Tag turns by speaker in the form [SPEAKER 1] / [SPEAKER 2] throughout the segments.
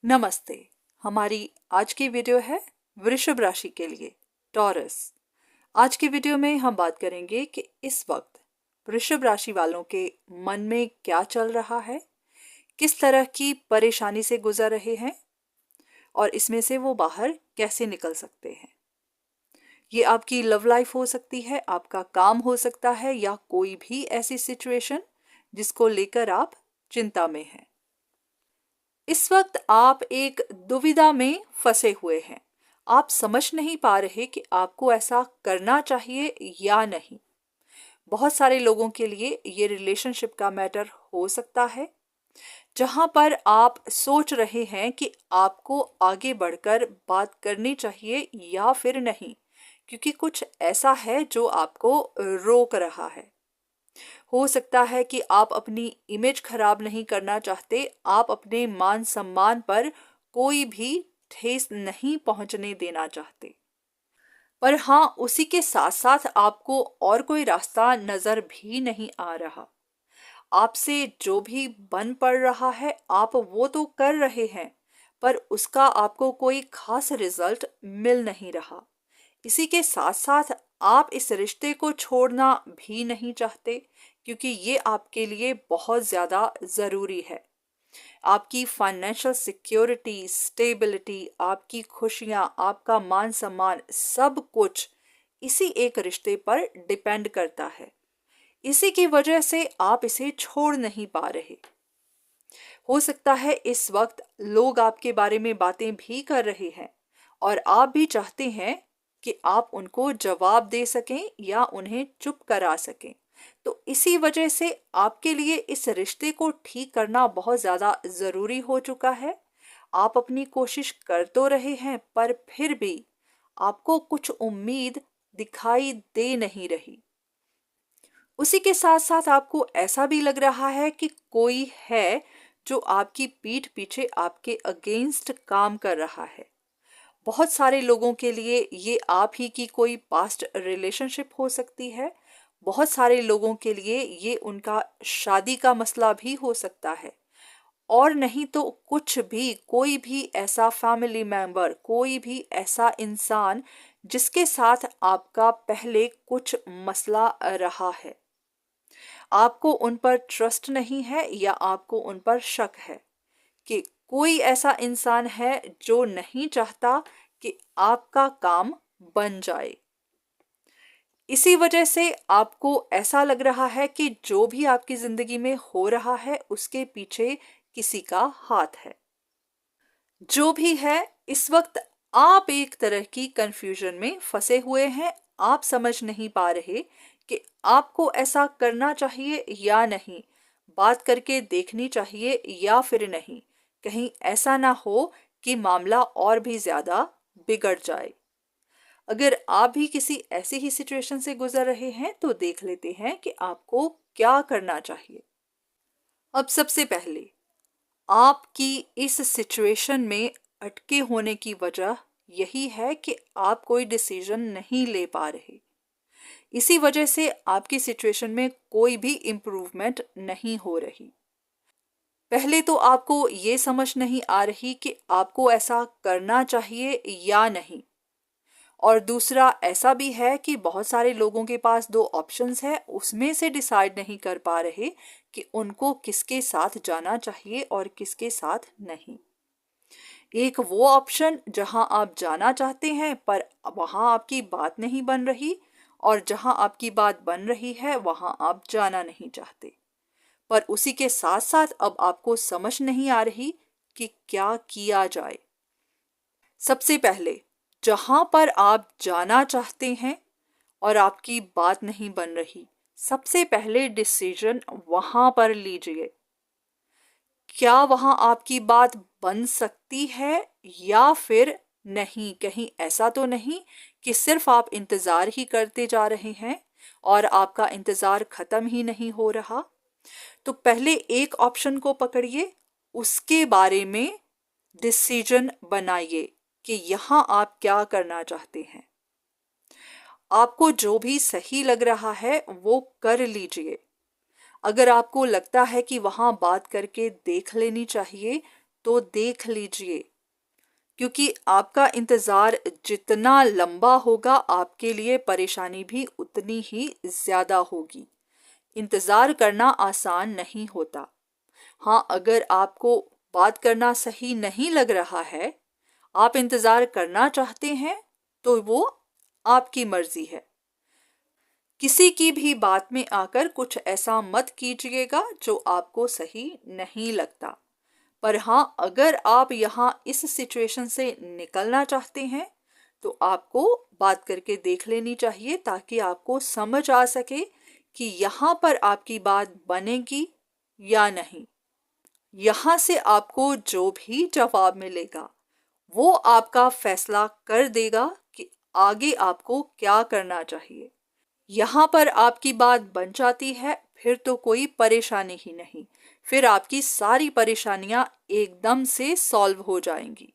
[SPEAKER 1] नमस्ते। हमारी आज की वीडियो है वृषभ राशि के लिए, टॉरस। आज की वीडियो में हम बात करेंगे कि इस वक्त वृषभ राशि वालों के मन में क्या चल रहा है, किस तरह की परेशानी से गुजर रहे हैं और इसमें से वो बाहर कैसे निकल सकते हैं। ये आपकी लव लाइफ हो सकती है, आपका काम हो सकता है, या कोई भी ऐसी सिचुएशन जिसको लेकर आप चिंता में हैं। इस वक्त आप एक दुविधा में फंसे हुए हैं। आप समझ नहीं पा रहे कि आपको ऐसा करना चाहिए या नहीं। बहुत सारे लोगों के लिए ये रिलेशनशिप का मैटर हो सकता है, जहां पर आप सोच रहे हैं कि आपको आगे बढ़कर बात करनी चाहिए या फिर नहीं, क्योंकि कुछ ऐसा है जो आपको रोक रहा है। हो सकता है कि आप अपनी इमेज खराब नहीं करना चाहते, आप अपने मान सम्मान पर कोई भी ठेस नहीं पहुंचने देना चाहते। पर हाँ, उसी के साथ साथ आपको और कोई रास्ता नजर भी नहीं आ रहा। आपसे जो भी बन पड़ रहा है आप वो तो कर रहे हैं, पर उसका आपको कोई खास रिजल्ट मिल नहीं रहा। इसी के साथ साथ आप इस रिश्ते को छोड़ना भी नहीं चाहते, क्योंकि ये आपके लिए बहुत ज़्यादा ज़रूरी है। आपकी फाइनेंशियल सिक्योरिटी, स्टेबिलिटी, आपकी खुशियाँ, आपका मान सम्मान, सब कुछ इसी एक रिश्ते पर डिपेंड करता है। इसी की वजह से आप इसे छोड़ नहीं पा रहे। हो सकता है इस वक्त लोग आपके बारे में बातें भी कर रहे हैं और आप भी चाहते हैं कि आप उनको जवाब दे सकें या उन्हें चुप करा सकें। तो इसी वजह से आपके लिए इस रिश्ते को ठीक करना बहुत ज़्यादा ज़रूरी हो चुका है। आप अपनी कोशिश कर तो रहे हैं, पर फिर भी आपको कुछ उम्मीद दिखाई दे नहीं रही। उसी के साथ साथ आपको ऐसा भी लग रहा है कि कोई है जो आपकी पीठ पीछे आपके अगेंस्ट काम कर रहा है। बहुत सारे लोगों के लिए ये आप ही की कोई पास्ट रिलेशनशिप हो सकती है। बहुत सारे लोगों के लिए ये उनका शादी का मसला भी हो सकता है, और नहीं तो कुछ भी, कोई भी ऐसा फैमिली मेंबर, कोई भी ऐसा इंसान जिसके साथ आपका पहले कुछ मसला रहा है। आपको उन पर ट्रस्ट नहीं है या आपको उन पर शक है कि कोई ऐसा इंसान है जो नहीं चाहता कि आपका काम बन जाए। इसी वजह से आपको ऐसा लग रहा है कि जो भी आपकी जिंदगी में हो रहा है उसके पीछे किसी का हाथ है। जो भी है, इस वक्त आप एक तरह की कंफ्यूजन में फंसे हुए हैं। आप समझ नहीं पा रहे कि आपको ऐसा करना चाहिए या नहीं, बात करके देखनी चाहिए या फिर नहीं। कहीं ऐसा ना हो कि मामला और भी ज्यादा बिगड़ जाए। अगर आप भी किसी ऐसी ही सिचुएशन से गुजर रहे हैं तो देख लेते हैं कि आपको क्या करना चाहिए। अब सबसे पहले, आपकी इस सिचुएशन में अटके होने की वजह यही है कि आप कोई डिसीजन नहीं ले पा रहे। इसी वजह से आपकी सिचुएशन में कोई भी इम्प्रूवमेंट नहीं हो रही। पहले तो आपको ये समझ नहीं आ रही कि आपको ऐसा करना चाहिए या नहीं, और दूसरा ऐसा भी है कि बहुत सारे लोगों के पास दो ऑप्शंस है, उसमें से डिसाइड नहीं कर पा रहे कि उनको किसके साथ जाना चाहिए और किसके साथ नहीं। एक वो ऑप्शन जहां आप जाना चाहते हैं पर वहां आपकी बात नहीं बन रही, और जहां आपकी बात बन रही है वहां आप जाना नहीं चाहते। पर उसी के साथ साथ अब आपको समझ नहीं आ रही कि क्या किया जाए। सबसे पहले, जहां पर आप जाना चाहते हैं और आपकी बात नहीं बन रही, सबसे पहले डिसीजन वहां पर लीजिए। क्या वहां आपकी बात बन सकती है या फिर नहीं? कहीं ऐसा तो नहीं कि सिर्फ आप इंतजार ही करते जा रहे हैं और आपका इंतजार खत्म ही नहीं हो रहा। तो पहले एक ऑप्शन को पकड़िए, उसके बारे में डिसीजन बनाइए कि यहां आप क्या करना चाहते हैं। आपको जो भी सही लग रहा है वो कर लीजिए। अगर आपको लगता है कि वहां बात करके देख लेनी चाहिए, तो देख लीजिए, क्योंकि आपका इंतज़ार जितना लंबा होगा आपके लिए परेशानी भी उतनी ही ज़्यादा होगी। इंतज़ार करना आसान नहीं होता। हाँ, अगर आपको बात करना सही नहीं लग रहा है, आप इंतज़ार करना चाहते हैं, तो वो आपकी मर्जी है। किसी की भी बात में आकर कुछ ऐसा मत कीजिएगा जो आपको सही नहीं लगता। पर हाँ, अगर आप यहाँ इस सिचुएशन से निकलना चाहते हैं तो आपको बात करके देख लेनी चाहिए, ताकि आपको समझ आ सके कि यहाँ पर आपकी बात बनेगी या नहीं। यहाँ से आपको जो भी जवाब मिलेगा वो आपका फैसला कर देगा कि आगे आपको क्या करना चाहिए। यहाँ पर आपकी बात बन जाती है, फिर तो कोई परेशानी ही नहीं, फिर आपकी सारी परेशानियां एकदम से सॉल्व हो जाएंगी।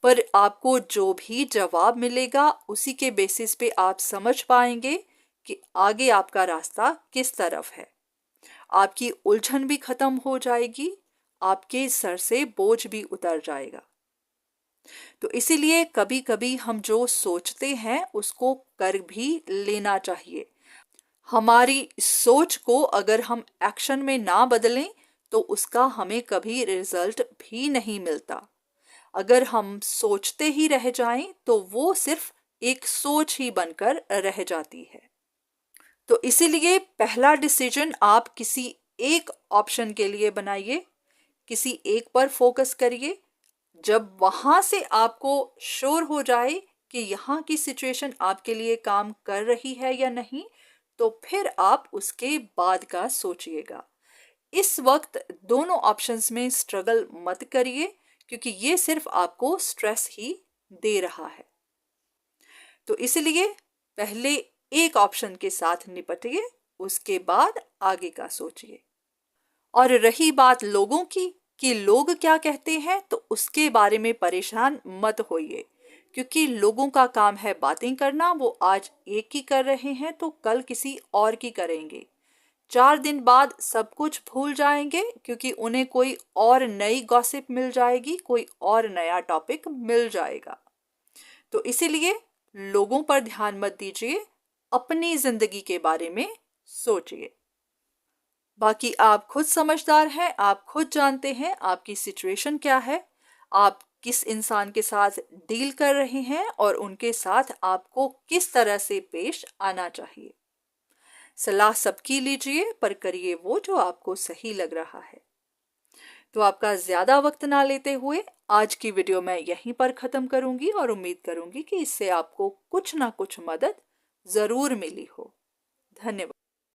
[SPEAKER 1] पर आपको जो भी जवाब मिलेगा उसी के बेसिस पे आप समझ पाएंगे कि आगे आपका रास्ता किस तरफ है। आपकी उलझन भी खत्म हो जाएगी, आपके सर से बोझ भी उतर जाएगा। तो इसीलिए कभी कभी हम जो सोचते हैं उसको कर भी लेना चाहिए। हमारी सोच को अगर हम एक्शन में ना बदलें तो उसका हमें कभी रिजल्ट भी नहीं मिलता। अगर हम सोचते ही रह जाएं तो वो सिर्फ एक सोच ही बनकर रह जाती है। तो इसीलिए पहला डिसीजन आप किसी एक ऑप्शन के लिए बनाइए, किसी एक पर फोकस करिए। जब वहां से आपको श्योर हो जाए कि यहाँ की सिचुएशन आपके लिए काम कर रही है या नहीं, तो फिर आप उसके बाद का सोचिएगा। इस वक्त दोनों ऑप्शंस में स्ट्रगल मत करिए, क्योंकि ये सिर्फ आपको स्ट्रेस ही दे रहा है। तो इसलिए पहले एक ऑप्शन के साथ निपटिए, उसके बाद आगे का सोचिए। और रही बात लोगों की कि लोग क्या कहते हैं, तो उसके बारे में परेशान मत होइए, क्योंकि लोगों का काम है बातें करना। वो आज एक की कर रहे हैं तो कल किसी और की करेंगे। 4 दिन बाद सब कुछ भूल जाएंगे, क्योंकि उन्हें कोई और नई गॉसिप मिल जाएगी, कोई और नया टॉपिक मिल जाएगा। तो इसीलिए लोगों पर ध्यान मत दीजिए, अपनी जिंदगी के बारे में सोचिए। बाकी आप खुद समझदार हैं, आप खुद जानते हैं आपकी सिचुएशन क्या है, आप किस इंसान के साथ डील कर रहे हैं और उनके साथ आपको किस तरह से पेश आना चाहिए। सलाह सबकी लीजिए, पर करिए वो जो आपको सही लग रहा है। तो आपका ज्यादा वक्त ना लेते हुए आज की वीडियो मैं यहीं पर खत्म करूंगी, और उम्मीद करूंगी कि इससे आपको कुछ ना कुछ मदद जरूर मिली हो। धन्यवाद।